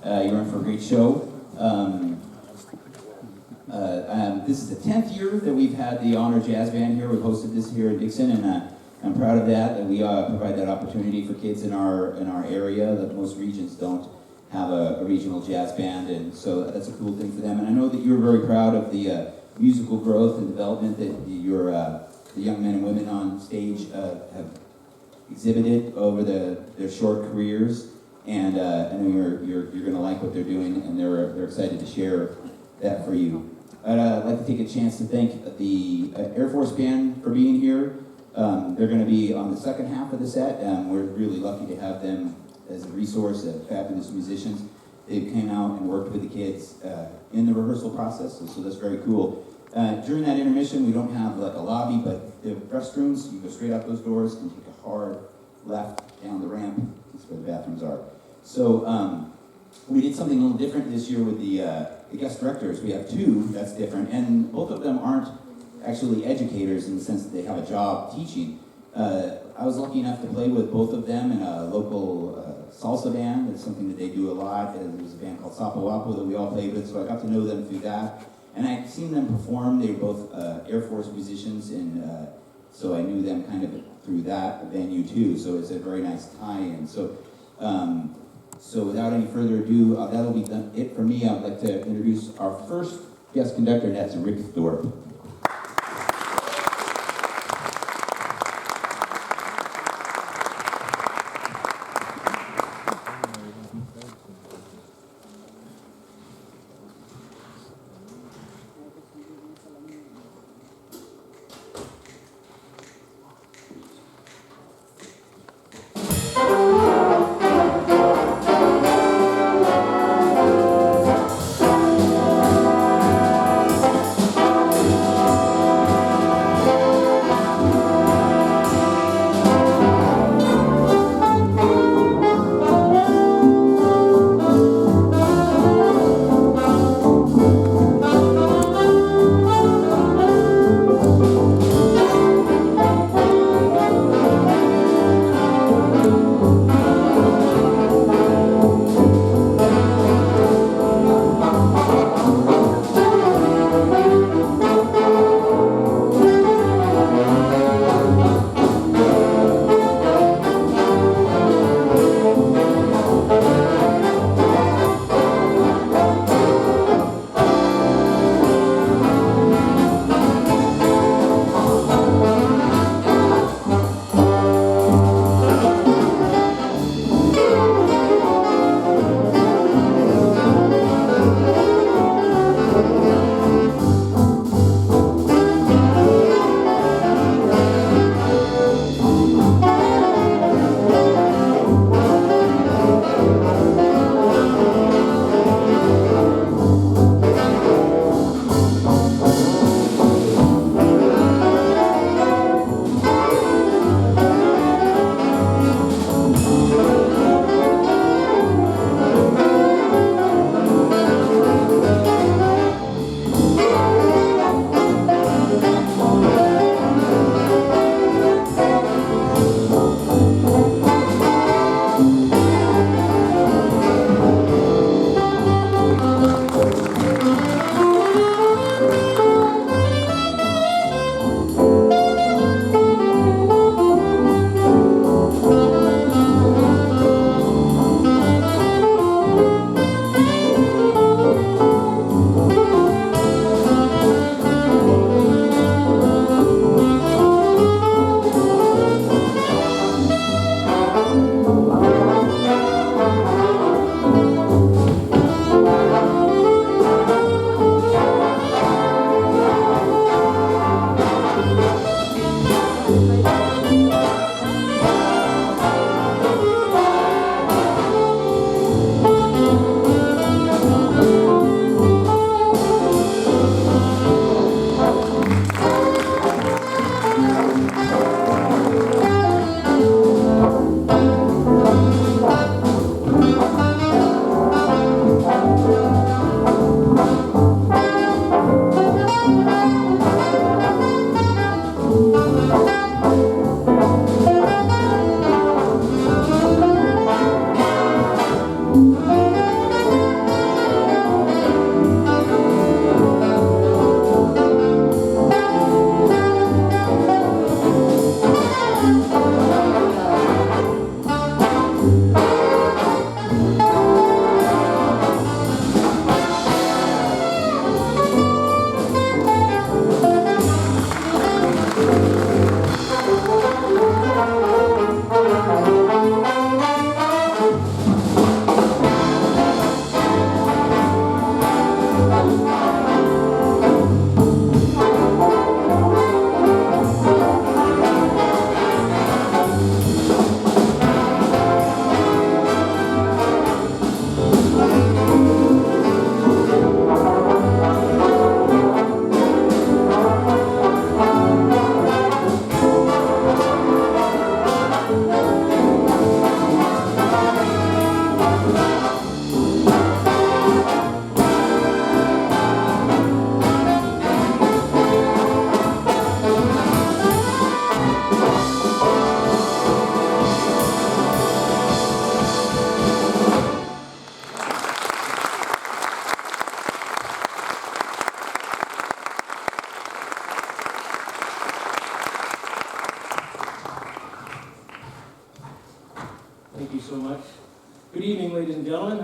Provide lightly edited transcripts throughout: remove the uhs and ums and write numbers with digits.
You're in for a great show. This is the 10th year that we've had the Honor Jazz Band here. We've hosted this here in Dixon, and I'm proud of that we provide that opportunity for kids in our area. That most regions don't have a regional jazz band, and so that's a cool thing for them. And I know that you're very proud of the musical growth and development that the young men and women on stage have exhibited over their short careers. And I know you're going to like what they're doing, and they're excited to share that for you. I'd like to take a chance to thank the Air Force Band for being here. They're going to be on the second half of the set, and we're really lucky to have them as a resource, fabulous musicians. They came out and worked with the kids in the rehearsal process, so that's very cool. During that intermission, we don't have like a lobby, but the restrooms, you go straight out those doors and take a hard left down the ramp. That's where the bathrooms are. So we did something a little different this year with the guest directors. We have two that's different, and both of them aren't actually educators in the sense that they have a job teaching. I was lucky enough to play with both of them in a local salsa band. It's something that they do a lot. There was a band called Sapo Wapo that we all played with, so I got to know them through that. And I'd seen them perform. They were both Air Force musicians, and so I knew them kind of through that venue too. So it's a very nice tie-in. So without any further ado, that'll be it for me. I'd like to introduce our first guest conductor, and that's Rick Thorp.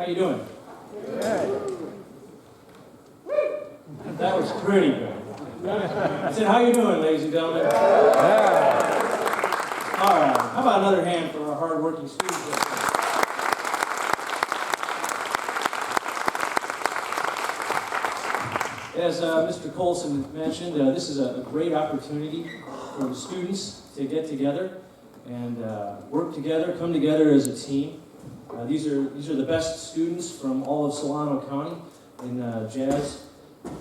you doing? Good. That was pretty good. I said, how you doing, ladies and gentlemen? Yeah. All right. How about another hand for our hard-working students? As Mr. Colson mentioned, this is a great opportunity for the students to get together and work together, come together as a team. These are the best students from all of Solano County in jazz,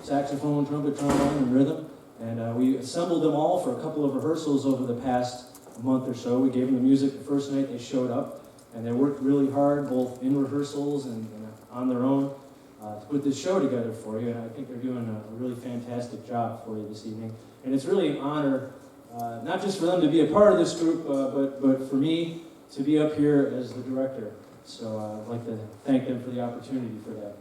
saxophone, trumpet, trombone, and rhythm. And we assembled them all for a couple of rehearsals over the past month or so. We gave them the music the first night they showed up, and they worked really hard, both in rehearsals and on their own, to put this show together for you. And I think they're doing a really fantastic job for you this evening. And it's really an honor, not just for them to be a part of this group, but for me to be up here as the director. So I'd like to thank them for the opportunity for that.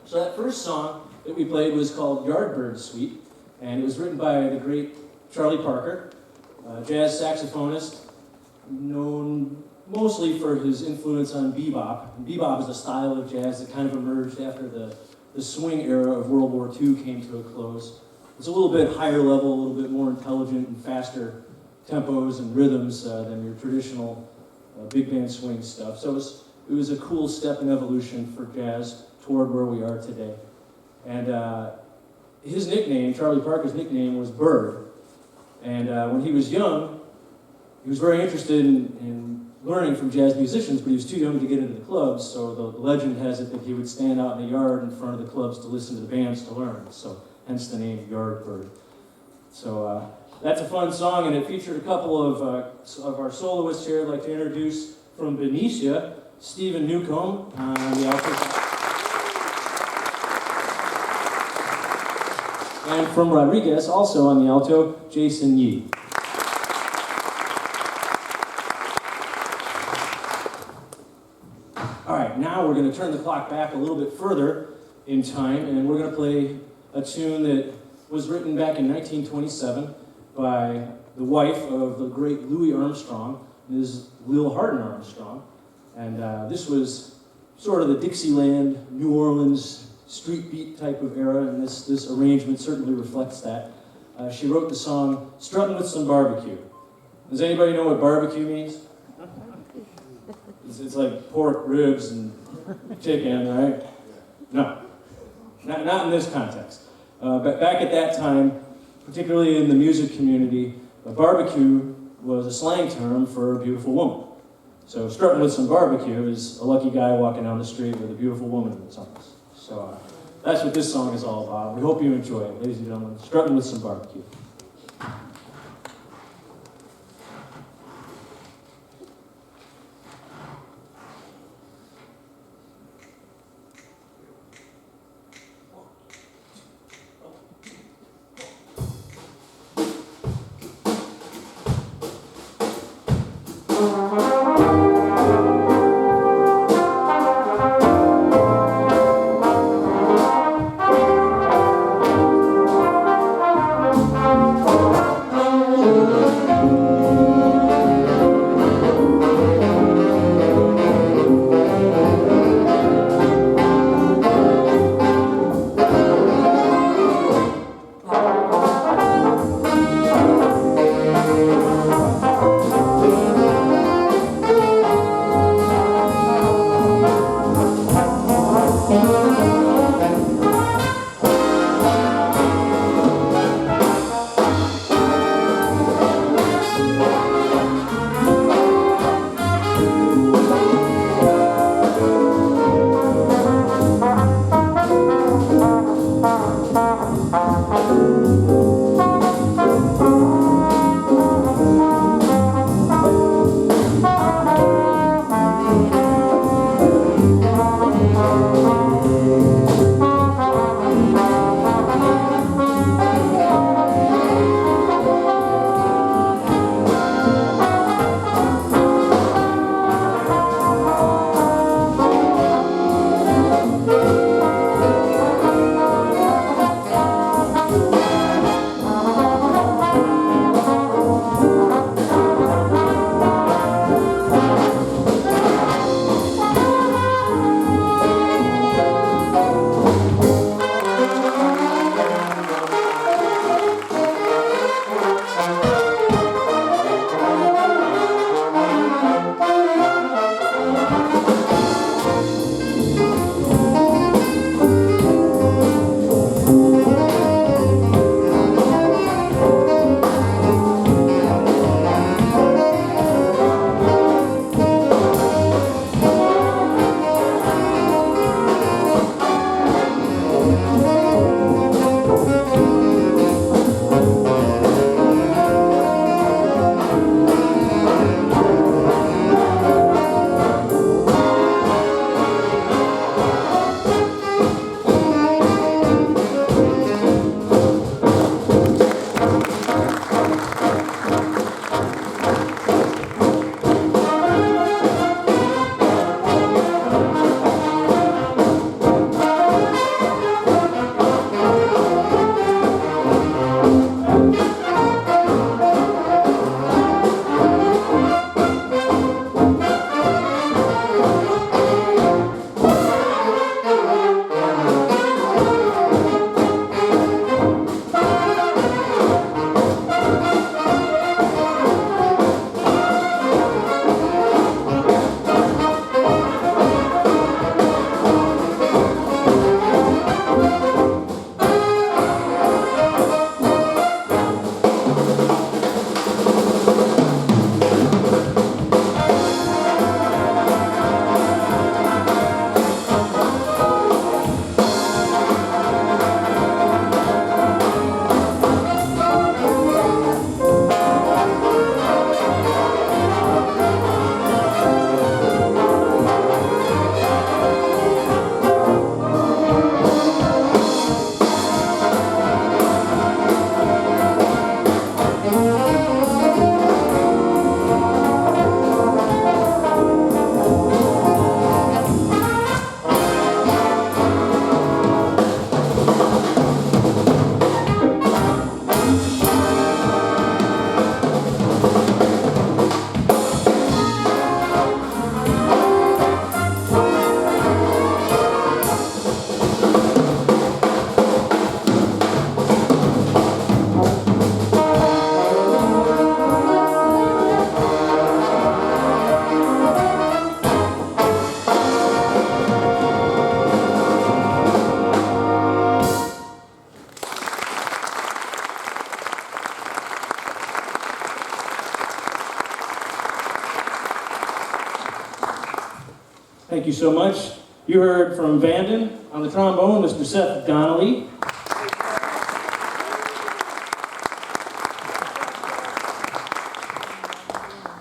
So that first song that we played was called Yardbird Suite, and it was written by the great Charlie Parker, jazz saxophonist, known mostly for his influence on bebop. And bebop is a style of jazz that kind of emerged after the swing era of World War II came to a close. It's a little bit higher level, a little bit more intelligent and faster tempos and rhythms than your traditional big band swing stuff. So it was a cool step in evolution for jazz toward where we are today. And his nickname, Charlie Parker's nickname, was Bird. And when he was young, he was very interested in learning from jazz musicians, but he was too young to get into the clubs, so the legend has it that he would stand out in the yard in front of the clubs to listen to the bands to learn. So hence the name Yardbird. So that's a fun song, and it featured a couple of our soloists here. I'd like to introduce from Benicia, Stephen Newcomb on the alto. And from Rodriguez, also on the alto, Jason Yee. All right, now we're going to turn the clock back a little bit further in time, and we're going to play a tune that was written back in 1927 by the wife of the great Louis Armstrong, Ms. Lil Hardin Armstrong. And this was sort of the Dixieland, New Orleans, street beat type of era, and this arrangement certainly reflects that. She wrote the song, Strutting with Some Barbecue. Does anybody know what barbecue means? It's like pork, ribs, and chicken, right? No, not in this context. But back at that time, particularly in the music community, a barbecue was a slang term for a beautiful woman. So strutting with some barbecue is a lucky guy walking down the street with a beautiful woman in his arms. So that's what this song is all about. We hope you enjoy it, ladies and gentlemen. Strutting with some barbecue. Thank you so much. You heard from Vanden on the trombone, Mr. Seth Donnelly.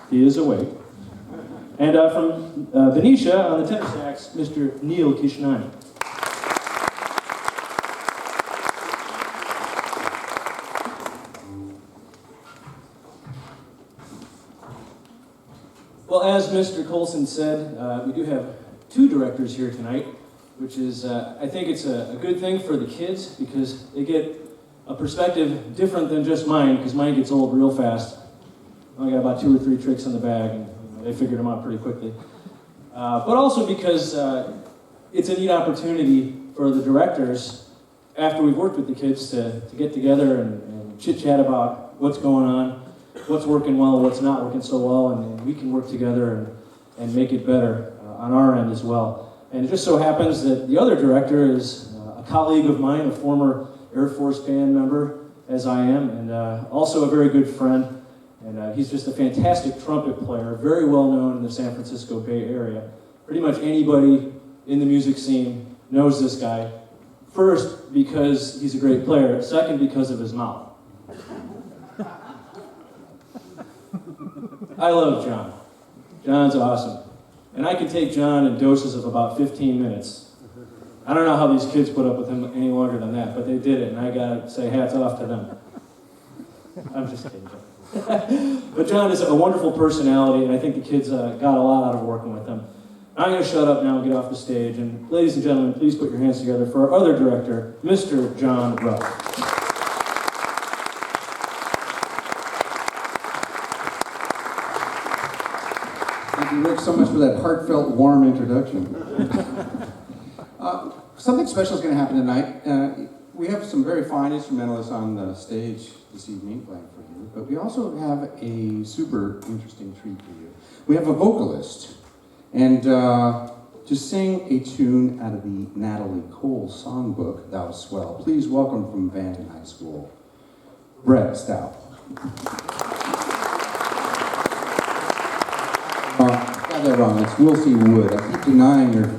He is awake. And from Benicia on the tenor sax, Mr. Neel Kishnani. Well, as Mr. Colson said, we do have two directors here tonight, which is, I think it's a good thing for the kids because they get a perspective different than just mine, because mine gets old real fast. I got about 2 or 3 tricks in the bag, and they figured them out pretty quickly. But also because it's a neat opportunity for the directors, after we've worked with the kids, to get together and chit-chat about what's going on, what's working well, what's not working so well, and we can work together and make it better on our end as well. And it just so happens that the other director is a colleague of mine, a former Air Force band member, as I am, and also a very good friend. And he's just a fantastic trumpet player, very well known in the San Francisco Bay Area. Pretty much anybody in the music scene knows this guy. First, because he's a great player. Second, because of his mouth. I love John. John's awesome. And I can take John in doses of about 15 minutes. I don't know how these kids put up with him any longer than that, but they did it, and I gotta say hats off to them. I'm just kidding, John. But John is a wonderful personality, and I think the kids got a lot out of working with him. I'm gonna shut up now and get off the stage, and ladies and gentlemen, please put your hands together for our other director, Mr. John Ruff. Thank you, Rick, so much for that heartfelt, warm introduction. Something special is going to happen tonight. We have some very fine instrumentalists on the stage this evening playing for you, but we also have a super interesting treat for you. We have a vocalist, and to sing a tune out of the Natalie Cole songbook, Thou Swell, please welcome from Vanden High School, Brett Stout. Got that wrong. It's We'll See Wood. I keep denying your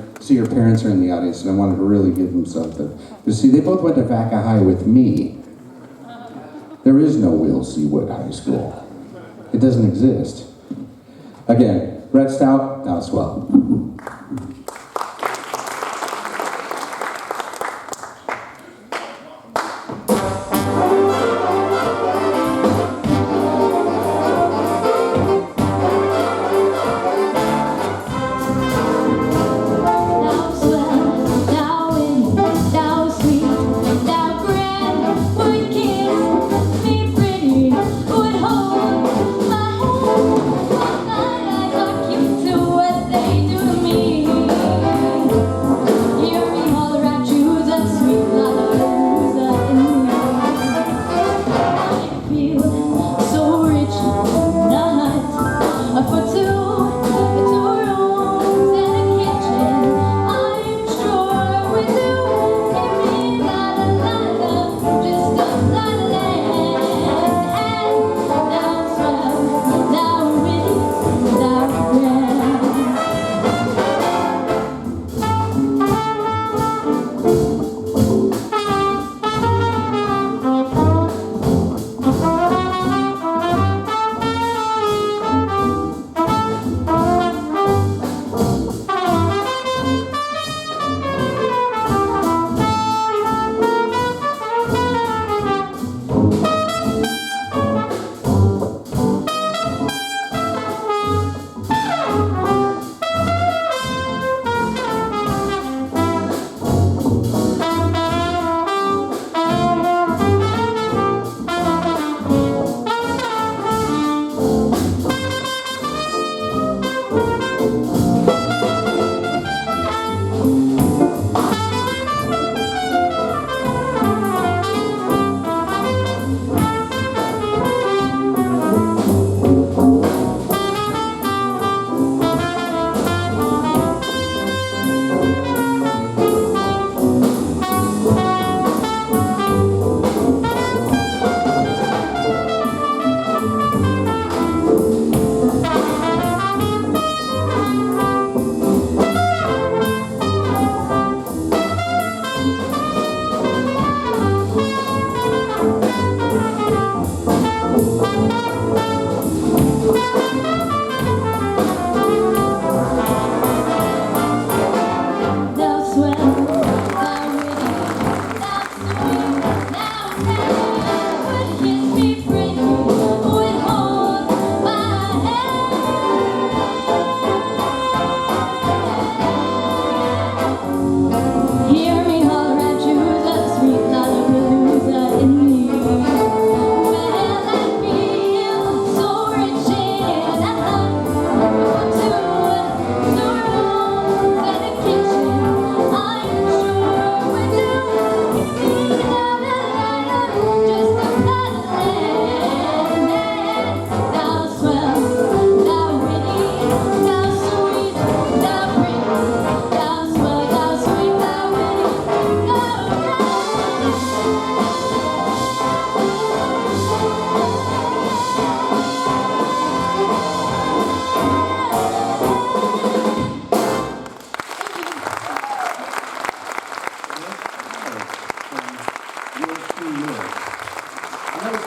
parents are in the audience, and I wanted to really give them something. You see, they both went to Vaca High with me. There is no We'll See Wood High School. It doesn't exist. Again, Brett Stout, Thou Swell. Me.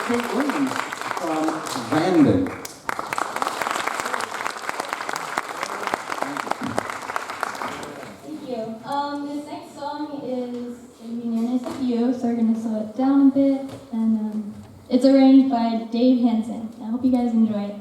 Kate Williams from Vanden. Thank you. This next song is going to be Nearness of You, so we're going to slow it down a bit, and it's arranged by Dave Hanson. I hope you guys enjoy it.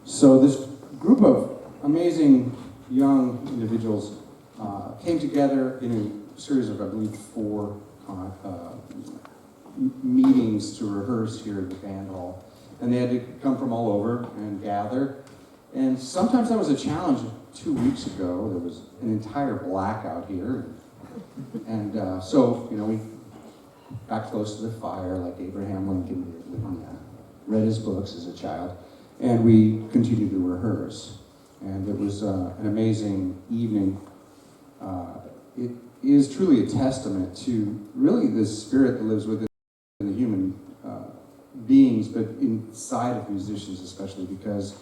So this group of amazing together in a series of, I believe, 4 meetings to rehearse here at the band hall. And they had to come from all over and gather. And sometimes that was a challenge. 2 weeks ago, there was an entire blackout here. And so, you know, we got close to the fire like Abraham Lincoln did when he read his books as a child. And we continued to rehearse. And it was an amazing evening. It is truly a testament to really the spirit that lives within the human beings, but inside of musicians especially, because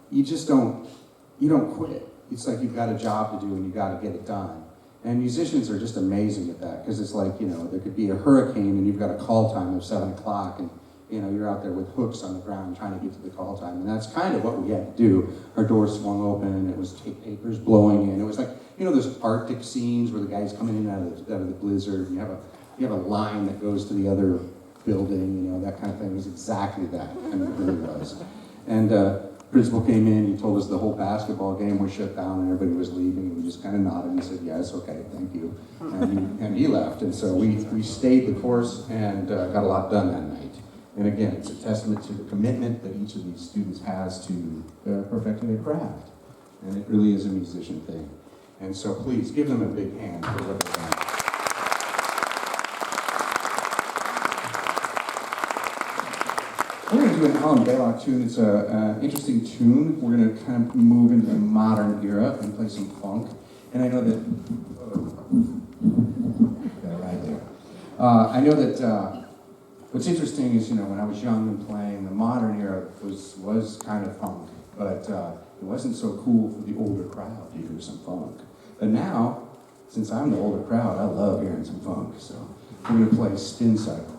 you don't quit. It's like you've got a job to do and you got to get it done. And musicians are just amazing at that, because it's like, you know, there could be a hurricane and you've got a call time of 7 o'clock, and you know, you're out there with hooks on the ground trying to get to the call time. And that's kind of what we had to do. Our doors swung open and it was papers blowing in. It was like, you know, those Arctic scenes where the guy's coming in out of the blizzard, and you have a line that goes to the other building, you know, that kind of thing. It was exactly that. I mean, it really was. And principal came in, he told us the whole basketball game was shut down and everybody was leaving, and we just kind of nodded and said, yes, okay, thank you. And he left. And so we stayed the course and got a lot done that night. And again, it's a testament to the commitment that each of these students has to perfecting their craft. And it really is a musician thing. And so please give them a big hand for what they've done. We're going to do an Alan Baylock tune. It's an interesting tune. We're going to kind of move into the modern era and play some funk. And I know that... got it right there. I know that... what's interesting is, you know, when I was young and playing, the modern era was kind of funk, but it wasn't so cool for the older crowd to hear some funk. But now, since I'm the older crowd, I love hearing some funk, so we're going to play Spin Cycle.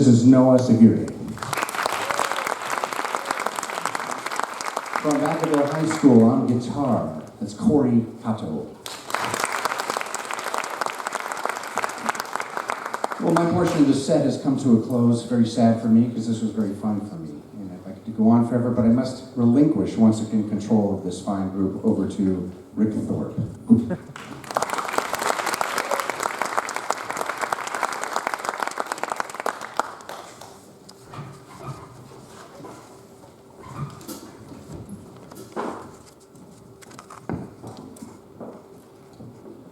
This is Noah Seguerre. From Vanden High School on guitar, that's Corey Hato. Well, my portion of the set has come to a close. Very sad for me, because this was very fun for me. And I'd like to go on forever, but I must relinquish, once again, control of this fine group over to Rick Thorp.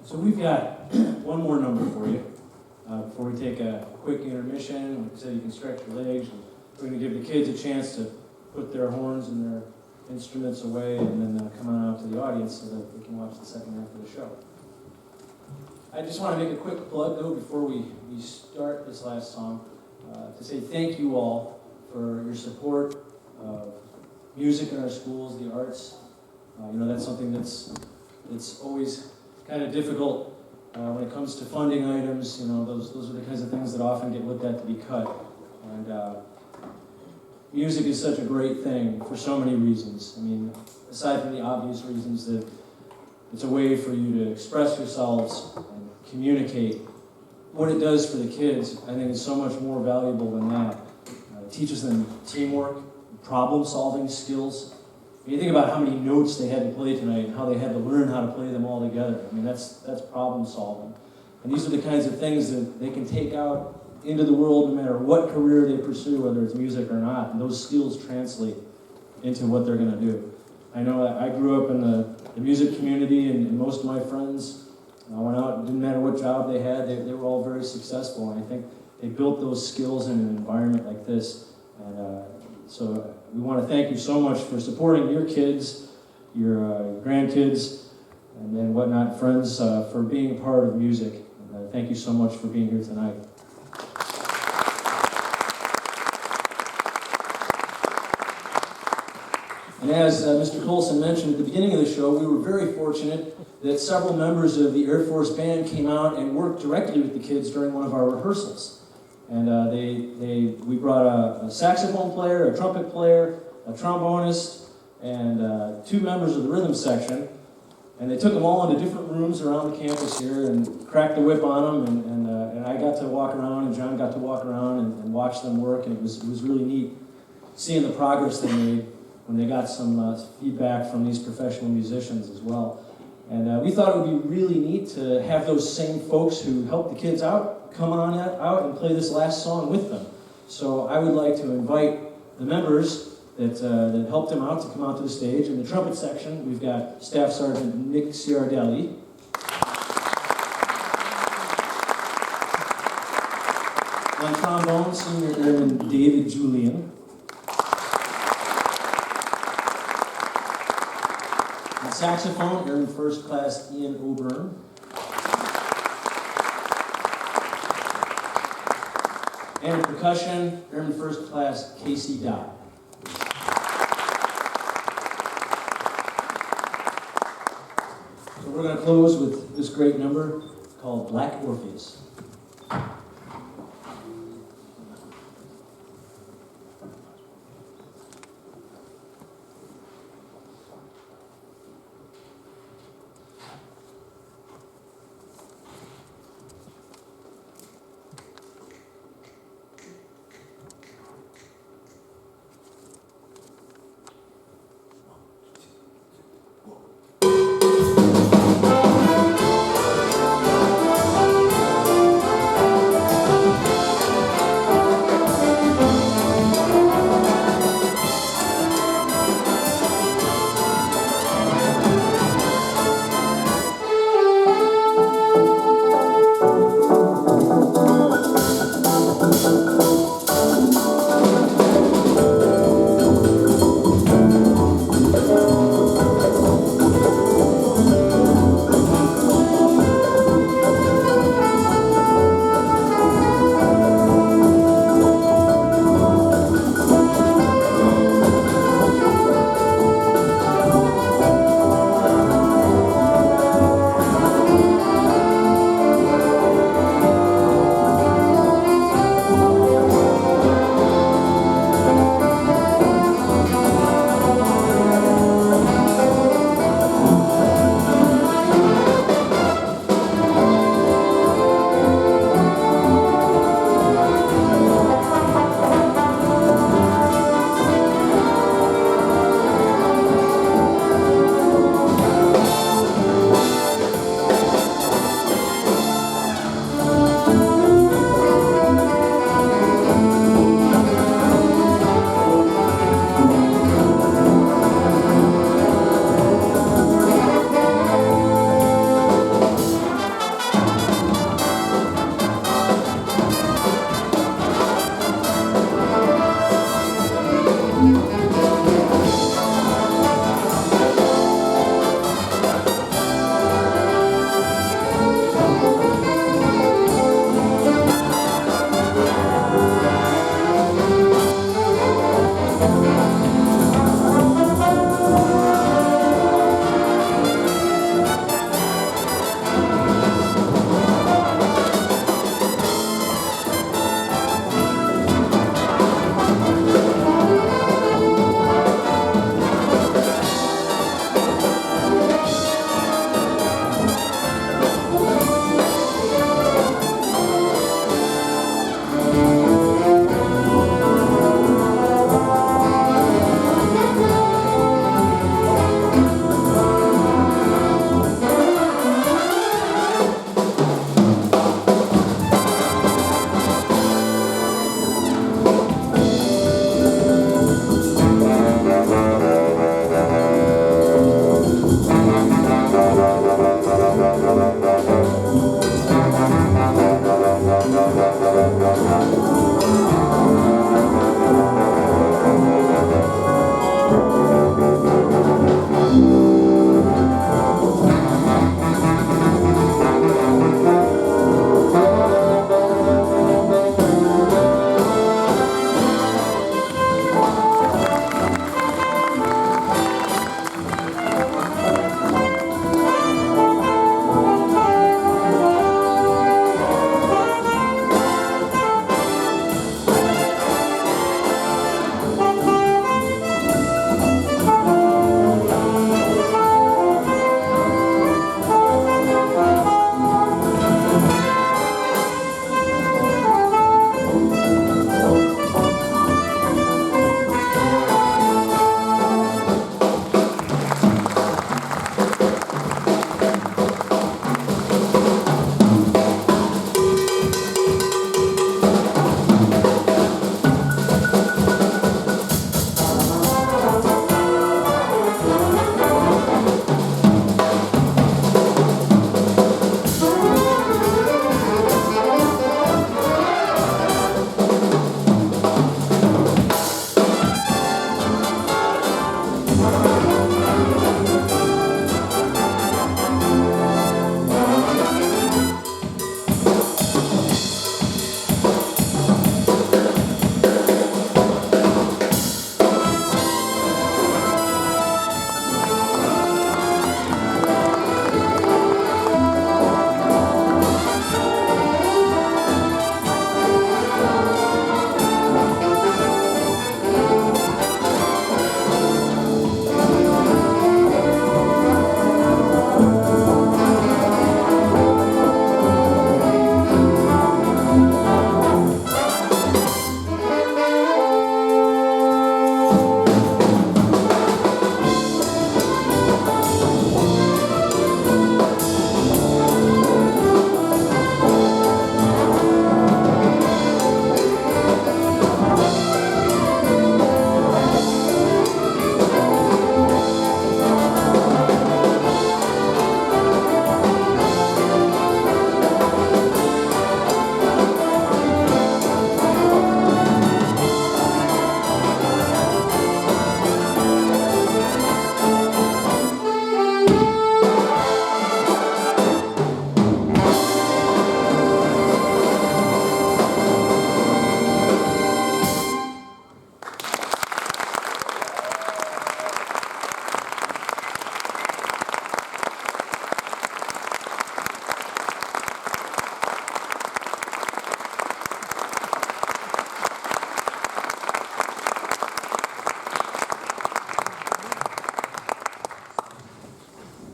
So we've got one more number for you before we take a quick intermission. Like I said, you can stretch your legs. We're going to give the kids a chance to put their horns and their instruments away and then come on out to the audience so that we can watch the second half of the show. I just want to make a quick plug, though, before we start this last song, to say thank you all for your support of music in our schools, the arts. That's something that's always kind of difficult when it comes to funding items. Those are the kinds of things that often get looked at to be cut. And music is such a great thing for so many reasons. I mean, aside from the obvious reasons that it's a way for you to express yourselves and communicate. What it does for the kids, I think, is so much more valuable than that. It teaches them teamwork, problem-solving skills. When you think about how many notes they had to play tonight and how they had to learn how to play them all together, I mean, that's problem-solving. And these are the kinds of things that they can take out into the world no matter what career they pursue, whether it's music or not. And those skills translate into what they're going to do. I know that I grew up in the music community, and most of my friends went out, it didn't matter what job they had, they were all very successful. And I think they built those skills in an environment like this. And so we want to thank you so much for supporting your kids, your grandkids, and then whatnot, friends, for being part of music. And, thank you so much for being here tonight. And as Mr. Colson mentioned at the beginning of the show, we were very fortunate that several members of the Air Force Band came out and worked directly with the kids during one of our rehearsals. And we brought a saxophone player, a trumpet player, a trombonist, and 2 members of the rhythm section. And they took them all into different rooms around the campus here and cracked the whip on them. And I got to walk around, and John got to walk around and watch them work. And it was really neat seeing the progress they made when they got some feedback from these professional musicians as well. And we thought it would be really neat to have those same folks who helped the kids out come on out and play this last song with them. So I would like to invite the members that helped them out to come out to the stage. In the trumpet section, we've got Staff Sergeant Nick Ciardelli. On trombone, Senior Airman David Julian. On saxophone, Airman First Class Ian O'Byrne. And percussion, Airman First Class Casey Dodd. So we're going to close with this great number called Black Orpheus.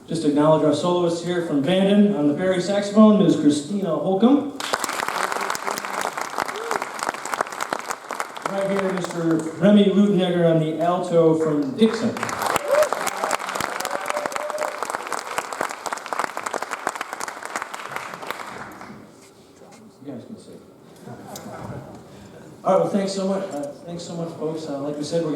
Just acknowledge our soloists here from Vanden on the Bari Saxophone, Ms. Kristina Holcomb. Right here, Mr. Remy Leutenegger on the alto from Dixon. You guys can see. All right, well, thanks so much. Thanks so much, folks. Like we said, we're